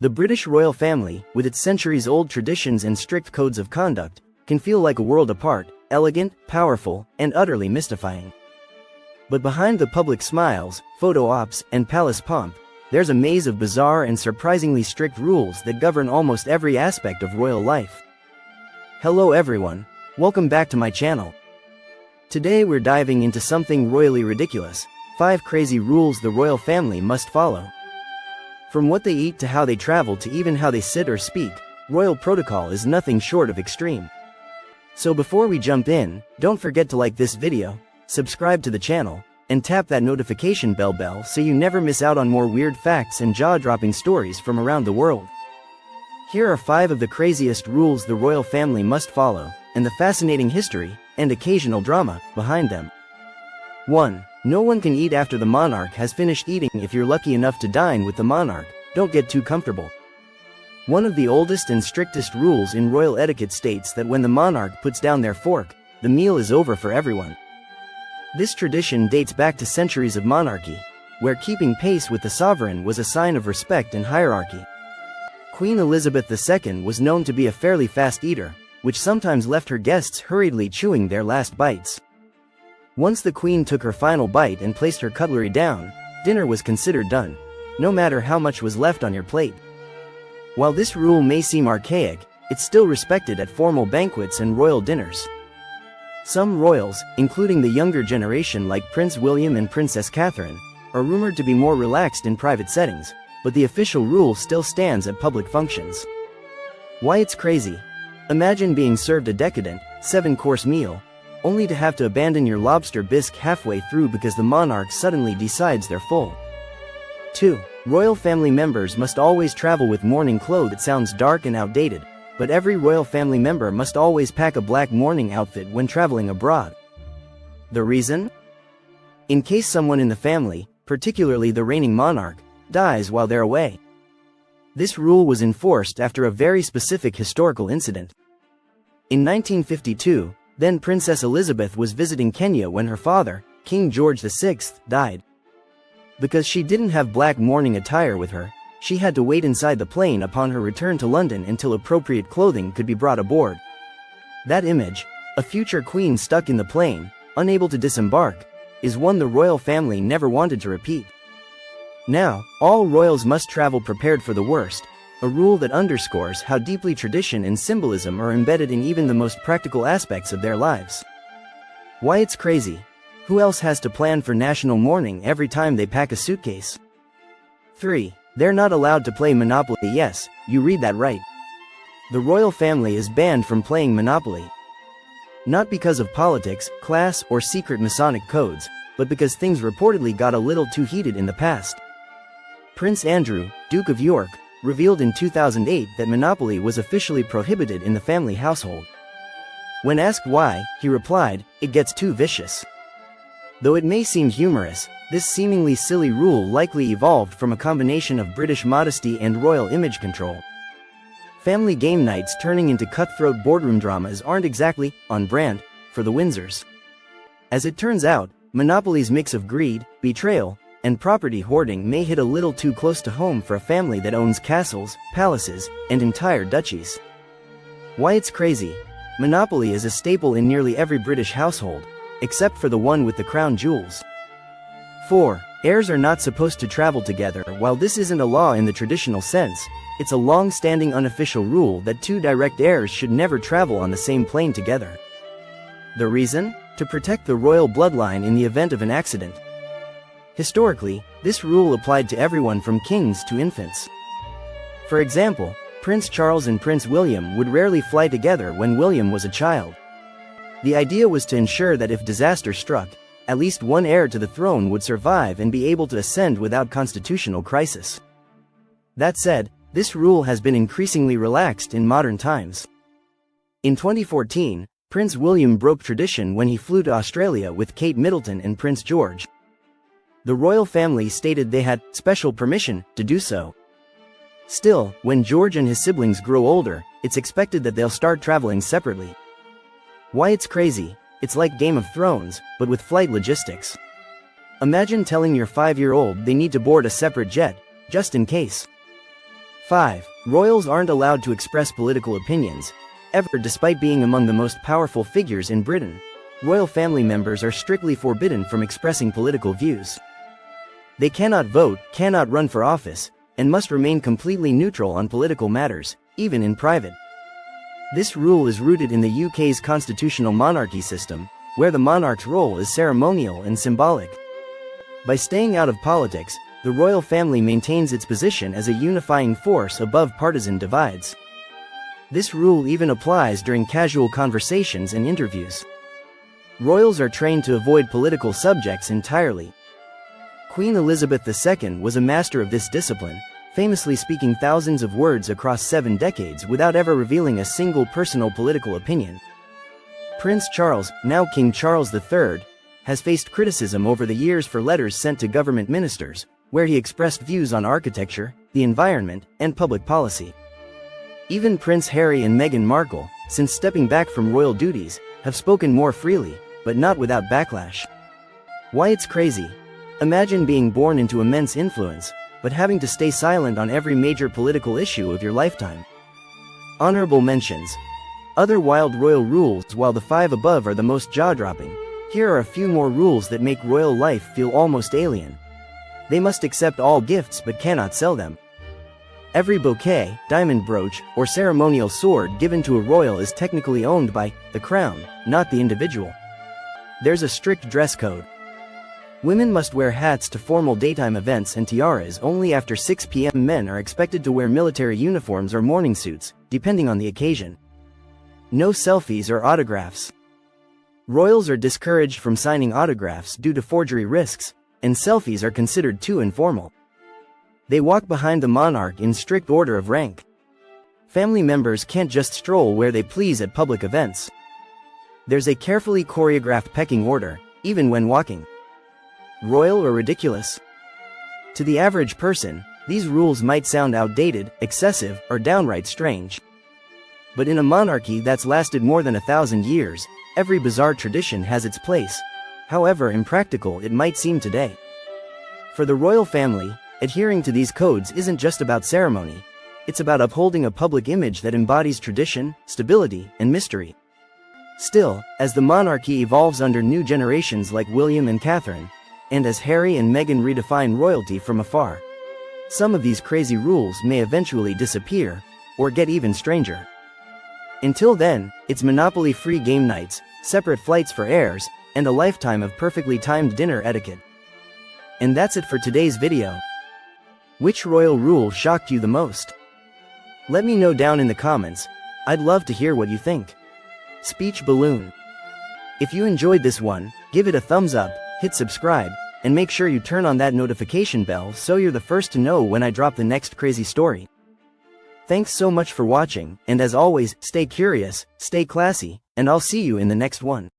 The British royal family, with its centuries-old traditions and strict codes of conduct, can feel like a world apart, elegant, powerful, and utterly mystifying. But behind the public smiles, photo ops, and palace pomp, there's a maze of bizarre and surprisingly strict rules that govern almost every aspect of royal life. Hello everyone, welcome back to my channel. Today we're diving into something royally ridiculous, 5 crazy rules the royal family must follow. From what they eat to how they travel to even how they sit or speak, royal protocol is nothing short of extreme. So before we jump in, don't forget to like this video, subscribe to the channel, and tap that notification bell so you never miss out on more weird facts and jaw-dropping stories from around the world. Here are 5 of the craziest rules the royal family must follow, and the fascinating history, and occasional drama, behind them. 1. No one can eat after the monarch has finished eating. If you're lucky enough to dine with the monarch, don't get too comfortable. One of the oldest and strictest rules in royal etiquette states that when the monarch puts down their fork, the meal is over for everyone. This tradition dates back to centuries of monarchy, where keeping pace with the sovereign was a sign of respect and hierarchy. Queen Elizabeth II was known to be a fairly fast eater, which sometimes left her guests hurriedly chewing their last bites. Once the Queen took her final bite and placed her cutlery down, dinner was considered done, no matter how much was left on your plate. While this rule may seem archaic, it's still respected at formal banquets and royal dinners. Some royals, including the younger generation like Prince William and Princess Catherine, are rumored to be more relaxed in private settings, but the official rule still stands at public functions. Why it's crazy? Imagine being served a decadent, 7-course meal, only to have to abandon your lobster bisque halfway through because the monarch suddenly decides they're full. 2. Royal family members must always travel with mourning clothes. It sounds dark and outdated, but every royal family member must always pack a black mourning outfit when traveling abroad. The reason? In case someone in the family, particularly the reigning monarch, dies while they're away. This rule was enforced after a very specific historical incident. In 1952, then Princess Elizabeth was visiting Kenya when her father, King George VI, died. Because she didn't have black mourning attire with her, she had to wait inside the plane upon her return to London until appropriate clothing could be brought aboard. That image, a future queen stuck in the plane, unable to disembark, is one the royal family never wanted to repeat. Now, all royals must travel prepared for the worst, a rule that underscores how deeply tradition and symbolism are embedded in even the most practical aspects of their lives. Why it's crazy? Who else has to plan for national mourning every time they pack a suitcase? 3. They're not allowed to play Monopoly. Yes, you read that right. The royal family is banned from playing Monopoly. Not because of politics, class, or secret Masonic codes, but because things reportedly got a little too heated in the past. Prince Andrew, Duke of York, revealed in 2008 that Monopoly was officially prohibited in the family household. When asked why, he replied, "It gets too vicious." Though it may seem humorous, this seemingly silly rule likely evolved from a combination of British modesty and royal image control. Family game nights turning into cutthroat boardroom dramas aren't exactly on brand for the Windsors. As it turns out, Monopoly's mix of greed, betrayal, and property hoarding may hit a little too close to home for a family that owns castles, palaces, and entire duchies. Why it's crazy? Monopoly is a staple in nearly every British household, except for the one with the crown jewels. 4. Heirs are not supposed to travel together. While this isn't a law in the traditional sense, it's a long-standing unofficial rule that 2 direct heirs should never travel on the same plane together. The reason? To protect the royal bloodline in the event of an accident. Historically, this rule applied to everyone from kings to infants. For example, Prince Charles and Prince William would rarely fly together when William was a child. The idea was to ensure that if disaster struck, at least one heir to the throne would survive and be able to ascend without constitutional crisis. That said, this rule has been increasingly relaxed in modern times. In 2014, Prince William broke tradition when he flew to Australia with Kate Middleton and Prince George. The royal family stated they had special permission to do so. Still, when George and his siblings grow older, it's expected that they'll start traveling separately. Why it's crazy? It's like Game of Thrones, but with flight logistics. Imagine telling your 5-year-old they need to board a separate jet, just in case. 5. Royals aren't allowed to express political opinions, ever. Despite being among the most powerful figures in Britain, royal family members are strictly forbidden from expressing political views. They cannot vote, cannot run for office, and must remain completely neutral on political matters, even in private. This rule is rooted in the UK's constitutional monarchy system, where the monarch's role is ceremonial and symbolic. By staying out of politics, the royal family maintains its position as a unifying force above partisan divides. This rule even applies during casual conversations and interviews. Royals are trained to avoid political subjects entirely. Queen Elizabeth II was a master of this discipline, famously speaking thousands of words across 7 decades without ever revealing a single personal political opinion. Prince Charles, now King Charles III, has faced criticism over the years for letters sent to government ministers, where he expressed views on architecture, the environment, and public policy. Even Prince Harry and Meghan Markle, since stepping back from royal duties, have spoken more freely, but not without backlash. Why it's crazy? Imagine being born into immense influence, but having to stay silent on every major political issue of your lifetime. Honorable mentions. Other wild royal rules. While the 5 above are the most jaw-dropping, here are a few more rules that make royal life feel almost alien. They must accept all gifts but cannot sell them. Every bouquet, diamond brooch, or ceremonial sword given to a royal is technically owned by the crown, not the individual. There's a strict dress code. Women must wear hats to formal daytime events and tiaras only after 6 p.m. Men are expected to wear military uniforms or morning suits, depending on the occasion. No selfies or autographs. Royals are discouraged from signing autographs due to forgery risks, and selfies are considered too informal. They walk behind the monarch in strict order of rank. Family members can't just stroll where they please at public events. There's a carefully choreographed pecking order, even when walking. Royal or ridiculous? To the average person, these rules might sound outdated, excessive, or downright strange. But in a monarchy that's lasted more than 1,000 years, every bizarre tradition has its place, however impractical it might seem today. For the royal family, adhering to these codes isn't just about ceremony, it's about upholding a public image that embodies tradition, stability, and mystery. Still, as the monarchy evolves under new generations like William and Catherine, and as Harry and Meghan redefine royalty from afar, some of these crazy rules may eventually disappear, or get even stranger. Until then, it's monopoly-free game nights, separate flights for heirs, and a lifetime of perfectly timed dinner etiquette. And that's it for today's video. Which royal rule shocked you the most? Let me know down in the comments. I'd love to hear what you think. Speech balloon. If you enjoyed this one, give it a thumbs up, hit subscribe, and make sure you turn on that notification bell so you're the first to know when I drop the next crazy story. Thanks so much for watching, and as always, stay curious, stay classy, and I'll see you in the next one.